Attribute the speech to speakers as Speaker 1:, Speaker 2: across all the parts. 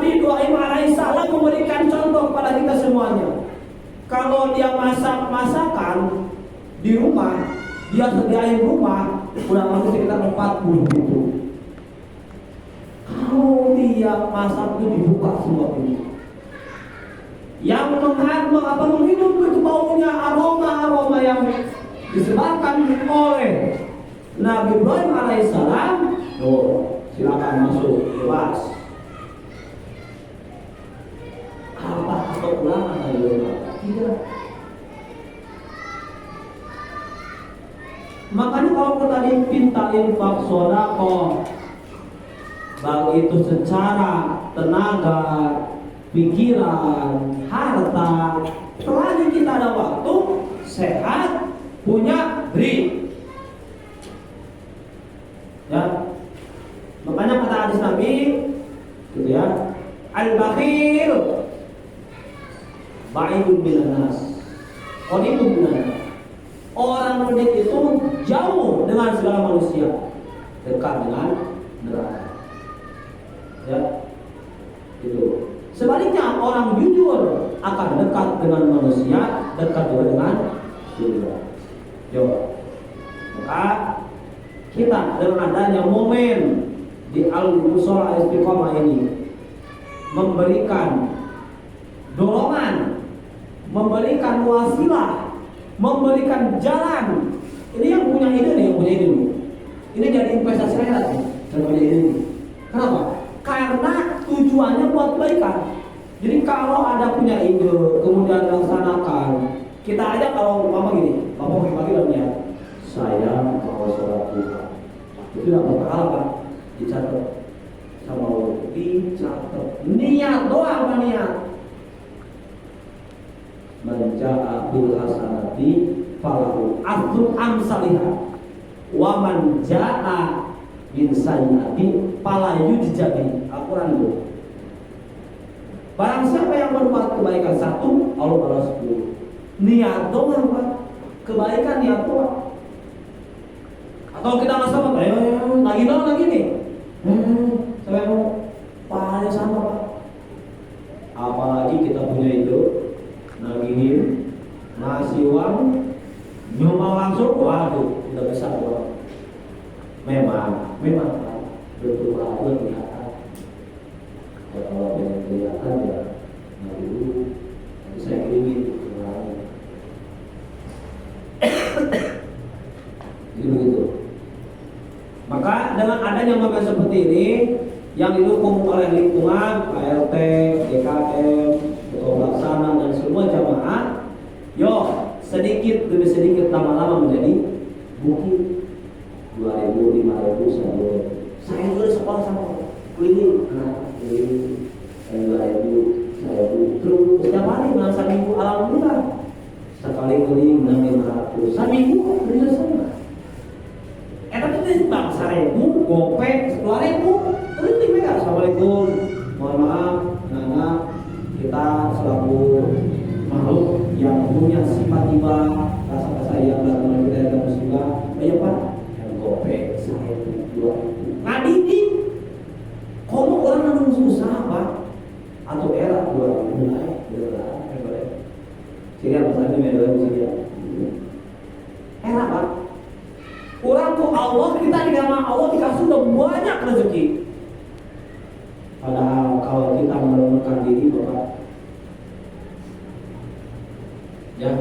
Speaker 1: Nabi Ibrahim alaihissalam memberikan contoh kepada kita semuanya. Kalau dia masak masakan di rumah, dia sediain rumah kurang lebih sekitar 40 pintu. Kalau dia masak itu dibuka semua pintu. Yang menghidup itu baunya aroma yang disebabkan oleh Nabi Ibrahim alaihissalam. Oh, silakan masuk, bebas. Apa atau ulama tadi? Tidak. Makanya kalau kita dipinta infak sedekah, baik itu secara tenaga, pikiran, harta, selagi kita ada waktu, sehat, punya beri. Ya, makanya kata hadis Nabi, gitu ya, al-bakhil ba'idun minan nas, qaribun minan nas. Orang mudik itu jauh dengan segala manusia, dekat dengan neraka. Ya, itu. Sebaliknya orang jujur akan dekat dengan manusia, dekat juga dengan surga. Coba. Maka kita dengan adanya momen di Al-Musola Istiqomah ini memberikan dorongan, memberikan wasilah, memberikan jalan. Ini yang punya ide nih, yang punya ide nih. Ini jadi investasi akhirat nih, yang punya ide nih. Kenapa? Karena tujuannya buat kebaikan. Jadi kalau ada punya ide, kemudian laksanakan. Kita aja kalau mama gini, bapak pagi-pagi dalamnya, saya mau sholat duha. Itu tidak berpahala kan? Dicatat sama Allah, dicatat. Niat doang, apa niat? Man jaa bil hasanati falahu asru amsalihha wa man jaa bin sayyiati fala yujzabi. Al-Qur'an itu. Barang siapa yang berbuat kebaikan satu, Allah balas 10. Niat doang, Pak. Kebaikan niat doang. Atau kita nggak sama, lagi dong lagi nih. Saya mau pahalanya sama, Pak. Apalagi kita punya itu, nagihin, ngasih uang, nyumbang langsung, waduh, udah besar doang. Memang, Pak. Betul perhatian kelihatan. Kalau yang kelihatan ya, nggak dulu. Saya kirimin. Jadi begitu. Maka dengan adanya momen seperti ini yang didukung oleh lingkungan, KLT, DKM, ketua pelaksana dan semua jamaah, sedikit demi sedikit lama-lama menjadi bukit 2.000, 5.000, 1.000. Saya dulu sekolah sama keliling, keliling 2.000, 1.000, terus setiap hari dalam seminggu, alhamdulillah sekali keliling 6.500, seminggu bisa sama. Tapi itu bang 1.000, gopek 2.000, terus mereka assalamualaikum, mohon maaf, nana kita selaku makhluk yang punya sifat tiba, rasa sayang dan kita ada musibah, ayo pak, yang gopek 1.000, 2.000, ngadidik, kamu orang yang susah pak, atau era 2.000, sehingga masalahnya media musik enak pak. Orang tuh Allah, kita di nama Allah dikasih udah banyak rezeki. Padahal kalau kita menemukan diri bapak, ya,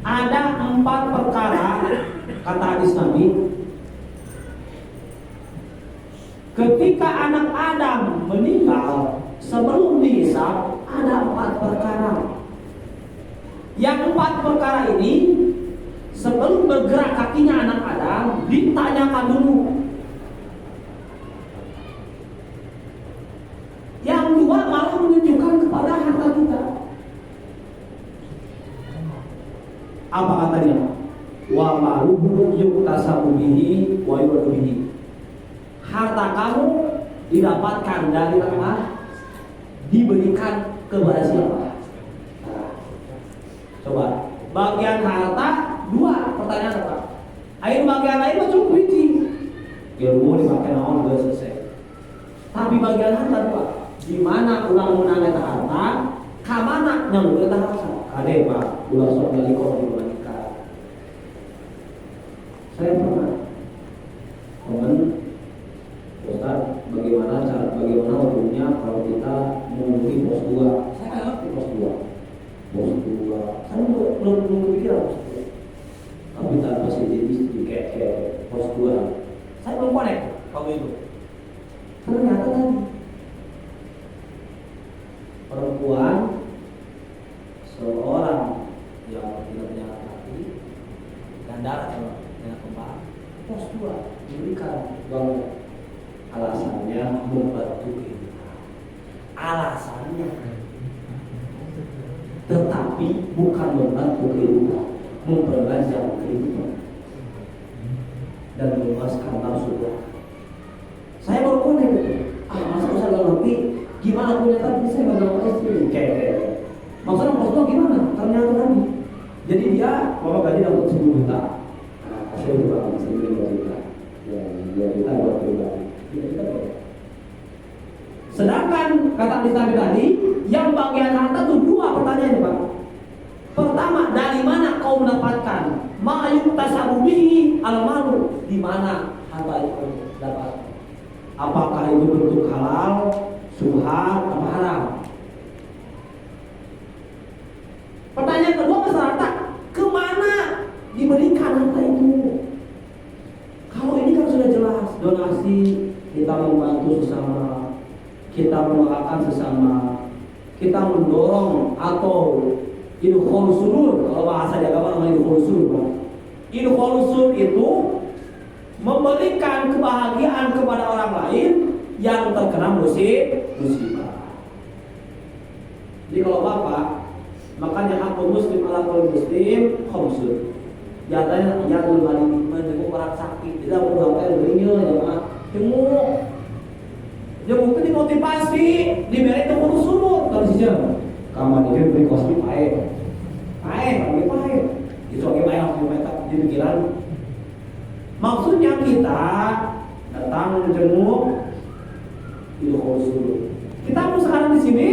Speaker 1: ada 4 perkara kata hadis Nabi. Ketika anak Adam meninggal sebelum dihisab, ada 4 perkara. Yang 4 perkara ini sebelum bergerak kakinya anak Adam ditanyakan dulu. Yang 2 malah menunjukkan kepada harta kita. Apa katanya? Wa maluhu yuktasabu bihi wa yuradu bihi. Harta kamu didapatkan dari apa? Diberikan kepada siapa? Coba, bagian harta 2, pertanyaan apa? Air bagian lain mah cukup biji. Ilmu dipakai naon udah selesai. bagian harta dua. Di mana ulang menang eta harta, ka mana nyamuk eta harta. Kade Pak, ulah sok nyaliko di menikah. Saya pernah teman Ustaz, bagaimana hukumnya kalau kita memenuhi pos 2? Saya nggak ngerti pos 2. Saya belum kepikiran pos 2. Tapi tanpa sidik kayak pos 2. Saya belum connect waktu itu. Ternyata tadi perempuan seorang yang tidak punya laki gandara kalau dengan kembar pos 2 diberikan uang. Alasannya membantu kehidupan. Alasannya, tetapi bukan membantu kehidupan, memperlancar kehidupan dan memuaskan nafsu. Saya baru konek itu. Masa saya nggak ngerti gimana punya tadi saya nggak tahu istri. Kayak maksudnya maksudnya gimana? Ternyata tadi. Jadi dia bapak gaji dapat 10 juta. Saya juga bisa 10 juta. Ya kita buat pribadi. Sedangkan kata Nabi tadi, yang bagian harta itu 2 pertanyaan Pak. Pertama, dari mana kau mendapatkan? Ma'yuk tasabubihi al-malu. Di mana harta itu dapat? Apakah itu bentuk halal, subhan, atau haram? Pertanyaan kedua masyarakat, kemana diberikan harta itu? Kalau ini kan sudah jelas, donasi, kita membantu sesama, kita mendoakan sesama, kita mendorong atau idkhul surur, kalau bahasa di agama namanya idkhul surur. Idkhul surur itu memberikan kebahagiaan kepada orang lain yang terkena musibah. Jadi kalau Bapak, makanya hakul muslim ala kulli muslim khamsun. Jatanya jadul mari menjenguk orang sakit, tidak perlu sampai belinya jemaah jenguk itu dimotivasi, diberi itu urus surut kalau sih kamar ini beri kosmi pae, itu oke pae harus di pikiran. Maksudnya kita datang menjenguk itu urus surut. Kita pun sekarang di sini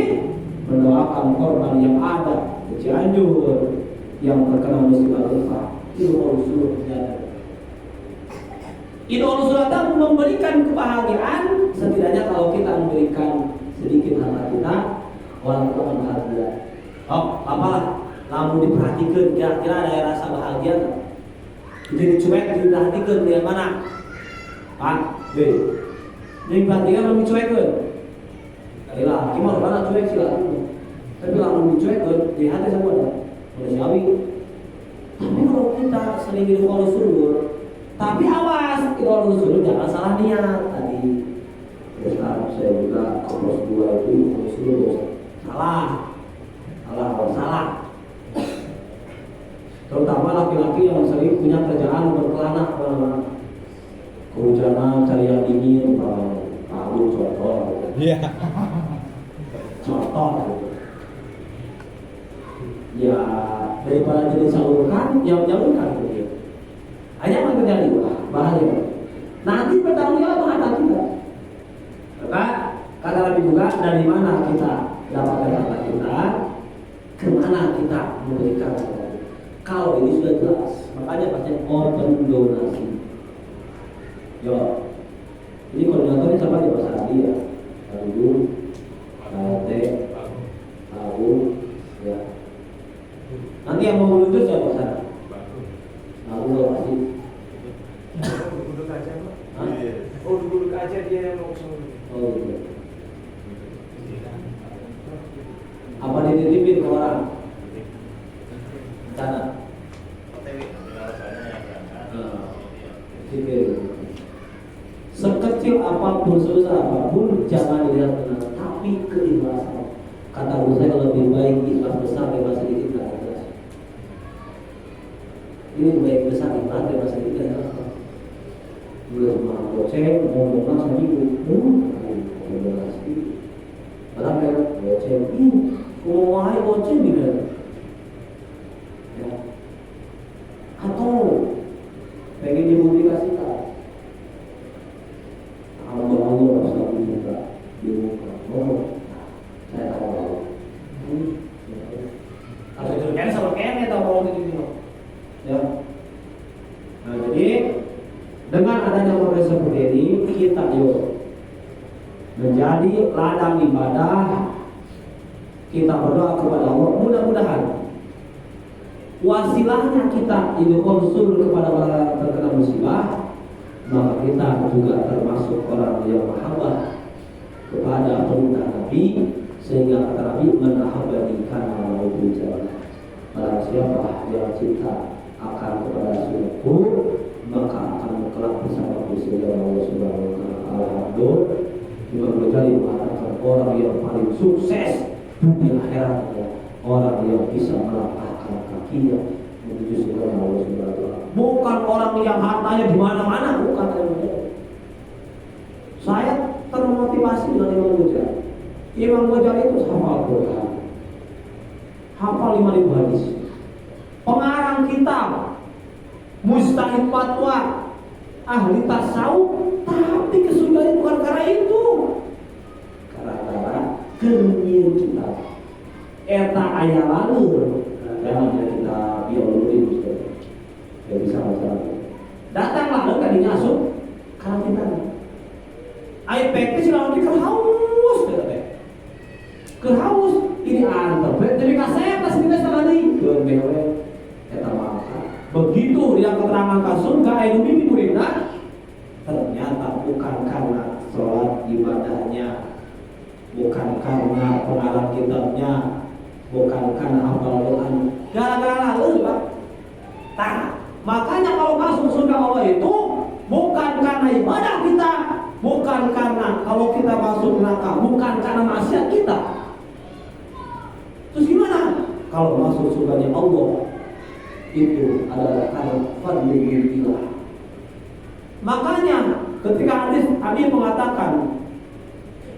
Speaker 1: mendoakan korban yang ada di Cianjur yang terkena musibah gempa. Idul Adha memberikan kebahagiaan, setidaknya kalau kita memberikan sedikit harta kita, orang tua bahagia. Oh, apalah, lalu diperhatikan kira-kira ada rasa bahagia. Jadi cuek diperhatikan di mana? Pak, B. Diperhatikan lalu dicuekin. Kailah, gimana mana cuek sih lah. Tapi lalu dicuekin di hati sama ada. Manusiawi. Tapi kalau kita sering idul surur, tapi awas idul surur jangan salah niat tadi. Terus saya juga pos 2 itu idul surur salah. Terutama laki-laki yang sering punya kerjaan berkelana kemana-mana. Kehujanan, cari yang dingin, tahu contoh. Iya. Contoh. Ya daripada jadi salurkan, ya menyalurkan gitu. Hanya yang terjadi bahaya. Nanti bertanggung jawab ada kita. Kata Nabi juga dari mana kita dapatkan harta kita, kemana kita memberikan. Kalau ini sudah jelas, makanya baca open donasi. Yo, ini koordinatornya siapa di Mas Adi ya? Aduh, KT, Abu, ya. Nanti yang mau meluncur siapa sana? Aku udah pasti. Duduk aja Pak. Oh duduk aja dia yang langsung. Oh gitu. Apa dititipin ke orang? Sana. Sekecil apapun, sebesar apapun, jangan dilihat benar, tapi keikhlasan. Kata guru saya lebih baik ikhlas besar daripada sedikit nggak ikhlas. Ini baik besar ikhlas daripada sedikit nggak ikhlas. Boleh cuma goceng, ngomong seminggu, donasi. Berapa ya goceng? Ngomong goceng gitu. Ya. Atau pengen dipublikasikan. Allah juga Dengan adanya proses seperti ini, kita yuk menjadi ladang ibadah. Kita berdoa kepada Allah, mudah-mudahan wasilahnya kita ini konsul kepada orang terkena musibah, maka kita juga termasuk orang yang mahabbah kepada perintah Nabi, sehingga kata Nabi menahabani karena mau bicara. Barang siapa yang cinta akan kepada sunatku, maka akan kelak bersama sehingga Allah Subhanahu wa taala. Alhamdulillah, Imam Ghazali mengatakan orang yang paling sukses dunia akhirat adalah orang yang bisa melangkahkan kakinya menuju surga Allah Subhanahu wa taala. Bukan orang yang hartanya di mana-mana, bukan. Saya termotivasi dengan Imam Ghazali. Imam Ghazali itu hafal Quran, hafal 5.000 hadis, pengarang kitab, mustahid fatwa, ahli tasawuf, tapi kesudahan bukan karena itu, karena kenyir kita. Eta ayah lalu, jangan kita biologi ya bisa masalah. Datanglah lo kan dinyasuk karena kita. IPK sih lalu dikerhaus, kerhaus ini antar. Tapi kasih pas kita sekali, kebewe, eta maka. Begitu dia keterangan kasus gak ada mimpi muridnya, ternyata bukan karena sholat ibadahnya, bukan karena pengarang kitabnya, bukan karena hafal Quran, gara-gara lalu Pak. Nah, makanya kalau masuk surga Allah itu bukan karena ibadah kita, bukan karena kalau kita masuk neraka, bukan karena maksiat kita. Terus gimana? Kalau masuk surganya Allah itu adalah karena fadlillah. Makanya ketika hadis mengatakan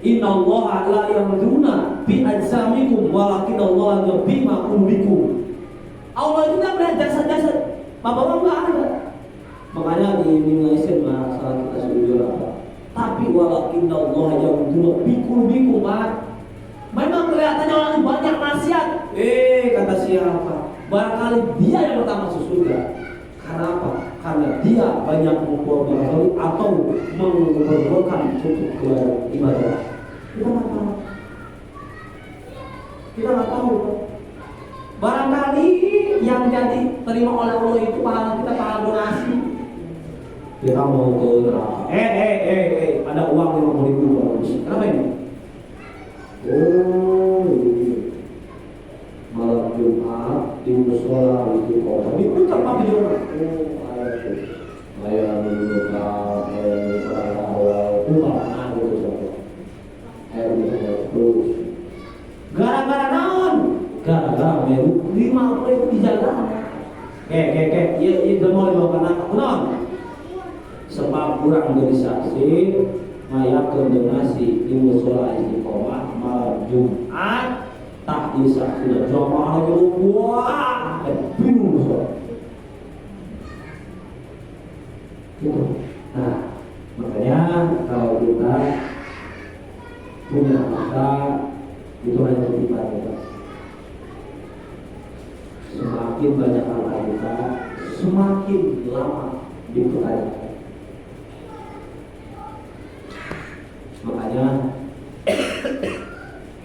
Speaker 1: innallaha la yamduna bi ajsamikum walakinallaha bima qulubikum. Allah itu tidak melihat jasad-jasad. Bapak-bapak enggak ada. Makanya di Malaysia masalah kita sujud apa? Tapi walakinallaha yamduna bi qulubikum. Memang kelihatannya orang banyak maksiat. Kata siapa? Barangkali dia yang pertama masuk surga. Karena apa? Karena dia banyak mengkorbankan atau mengorbankan untuk ibadah. Kita nggak tahu. Kita nggak tahu. Barangkali yang jadi terima oleh Allah itu pahala kita, pahala donasi. Kita mau ke neraka. Ada uang 50.000. Kenapa ini? Malam Jumat di musola itu kok itu tempat juga. Saya menunjukkan orang awal mana gitu. Terus gara-gara naon? Gara-gara meru 50 dijaga. Iya mau dibawa anak naon? Sebab kurang organisasi mayakeun donasi di musola Istiqomah malam Jumat. Tak bisa sudah jamaah lagi wah bingung soal gitu. Nah makanya kalau kita punya mata itu hanya titipan kita. Semakin banyak harta kita, semakin lama dipertanyakan. Makanya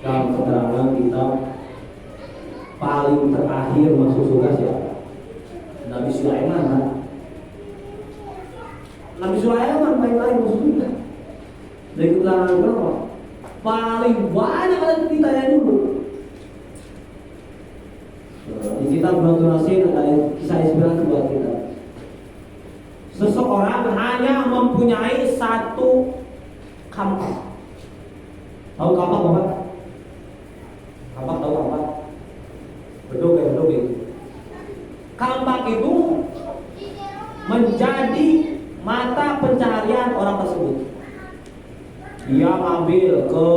Speaker 1: dalam keterangan kitab paling terakhir masuk surga siapa? Nabi Sulaiman kan? Nabi Sulaiman paling masuk surga. Dari keterangan berapa? Paling banyak kali ditanya dulu. Di kitab Ibnu Nasir ada kisah inspirasi buat kita. Seseorang hanya mempunyai satu kampak. Tahu kampak apa? Kampak tahu kampak? Bedog. Kampak itu menjadi mata pencaharian orang tersebut. Dia ngambil ke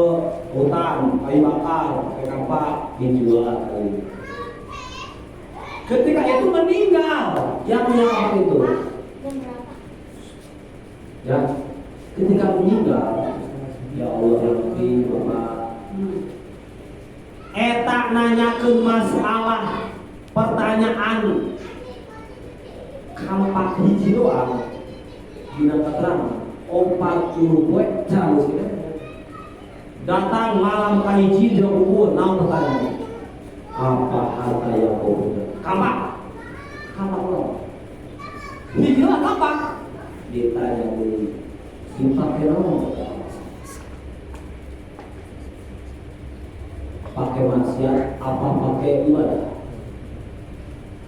Speaker 1: hutan kayu bakar, pakai kampak dijual kali. Ketika itu meninggal yang punya kampak itu. Ya, ketika meninggal, ya Allah Rabbi Bapak. Eta nanyakeun masalah pertanyaan kampak hiji doang Dina keterangan 40 poe cara sih. Datang malam kahiji di kubur, naon pertanyaan? Apa harta yang kau punya? Kapak. Kapak lo. Hijilah kapak. Ditanya di simpak naon? Pakai maksiat apa pakai ibadah?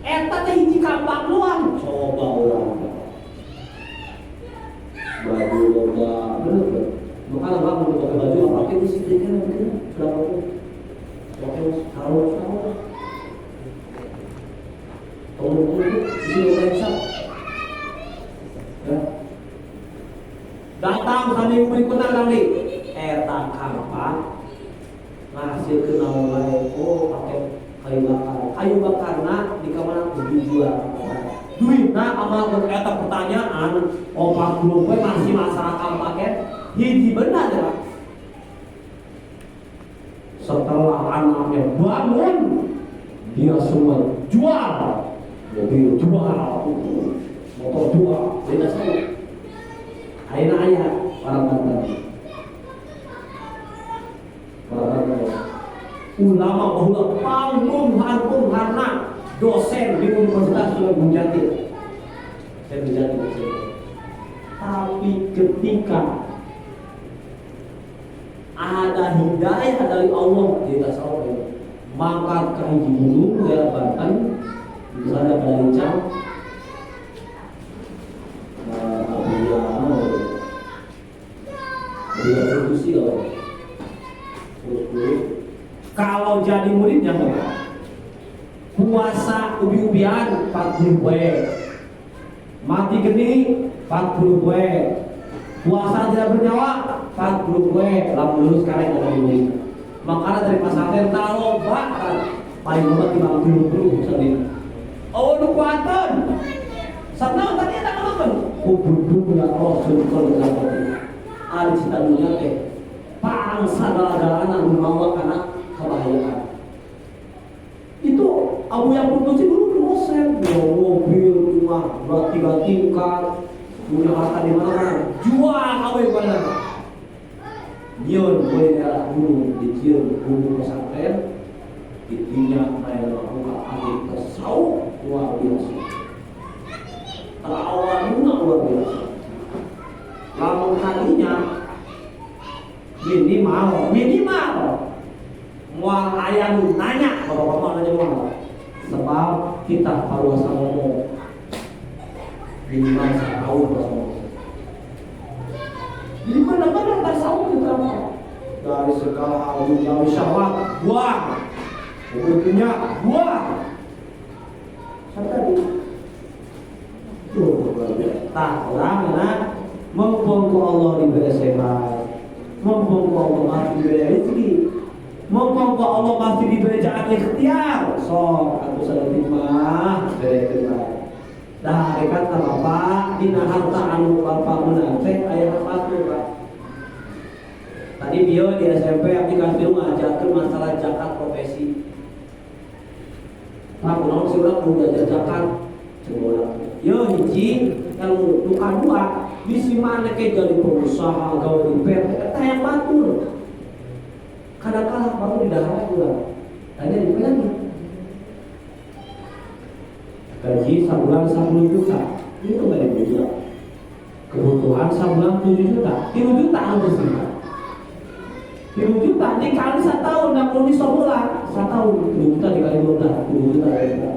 Speaker 1: Eta teh hiji kapak doang. Coba ulang. Baju loba bener. Makanya bang pakai baju apa pakai di sini kan berapa tuh? Pakai sarung. Tolong di sini ya. Datang kami berikutnya kali. Eta kapak ngasih kenal lain. Oh pakai kayu bakarna di kamar dijual. Duit nah amal eta pertanyaan 40 poe masih masyarakat pakai hiji benar ya. Setelah anaknya bangun dia semua jual mobil jual motor jual beda sama ayah para mantan ulama bahwa panggung harpun harna dosen di Universitas Sulawesi Jati saya menjadi dosen. Tapi ketika ada hidayah dari Allah di atas Allah, maka kahiji gunung daerah Banten misalnya pada Lincang produksi kalau jadi muridnya puasa ubi-ubian 40 poe, mati geni 40 poe, puasa tidak bernyawa 40 poe, lalu lulus sekarang ada murid. Makanya dari pesantren kalau bahkan paling banget 50 sendiri. Oh lu kuatan, senang tadi ada apa? Kubur ya Rasul kalau ada cita dunia teh, pangsa galak-galakan membawa anak kebahagiaan. Itu Abu yang produksi dulu dosen, mobil, rumah, tiga tingkat, punya harta di mana, jual awe mana. Nyon boleh daerah gunung, dicium gunung pesantren, intinya saya buka adik tersau luar biasa. Terawalnya luar biasa. Lamun harinya minimal mual ayam nanya bapak-bapak nanya mual sebab kita harus ngomong minimal setahun jadi mana-mana tasawuf kita dari segala hal dari syahwat buang punya buang sampai tak orang nak mumpung Allah diberi sehat, mumpung Allah masih diberi rezeki, mumpung Allah masih diberi jalan ikhtiar, aku sedang timah beri kita. Dah dekat sama Bapak, dina harta anu Bapak menang, ayah apa tuh Pak? Tadi dia di SMP aplikasi ngajarkan masalah zakat profesi. Pak, kenapa sih orang mau belajar zakat? Coba yo hiji yang luka dua bisi mana ke jadi pengusaha gawe di PT eta yang batur kadang-kadang baru di daerah pula tanya di mana gaji sebulan 10 juta itu balik juga kebutuhan sebulan 7 juta 3 juta harus sih 3 juta dikali 1 tahun 60 sebulan 1 tahun 3 juta dikali 12 7 juta 3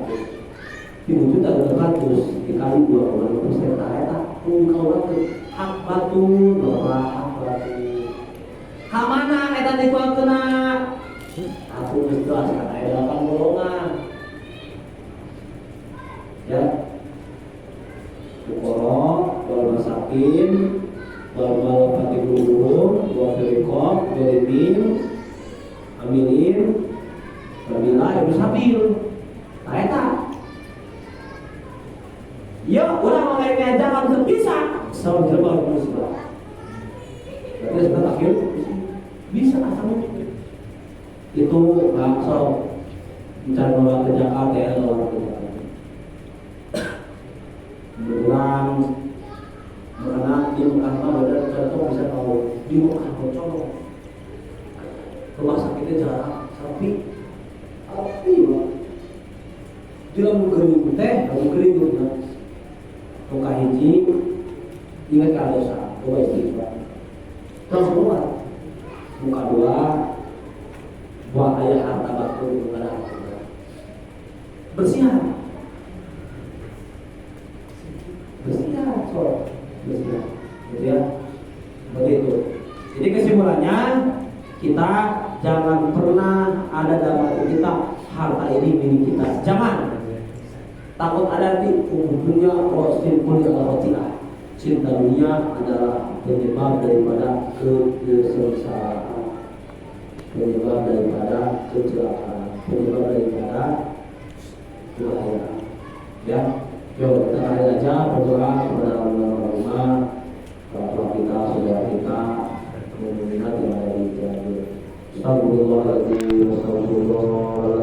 Speaker 1: juta 200 dikali 20% eta kau hak batu bahwa hak batu kamana eta dikuatkeuna aku geus jelas kana aya 8 golongan ya Bukoro, wal masakin, wal malafati guru, wal firqoh, wal tim, amilin, wabila, ibu sabil nah eta ya, orang mengenai jangan terpisah sama gerbang musibah. Berarti sebentar akhir bisa sama itu langsung mencari orang ke Jakarta ya orang ke Jakarta. Berang Karena di Mekah mah benar contoh bisa tahu di Mekah contoh rumah sakitnya jarang, tapi dia mau kering teh, mau kering gitu. Muka hiji ingat kalau dosa, coba istighfar. Terus kedua, muka dua buat ayah harta bakul kepada harta. Bersihan, so bersihan, gitu ya. Begitu. Jadi kesimpulannya kita jangan pernah ada dalam hati kita harta ini milik kita. Jangan. Takut ada di dunia simpul atau tidak. Cinta dunia adalah penyebab daripada kesengsaraan, penyebab daripada kecelakaan, penyebab daripada kebahayaan. Ya, yuk kita kali aja berdoa kepada Allah, orang tua kita, saudara kita, mengingat yang ada di jalan. Astagfirullahaladzim, astagfirullah.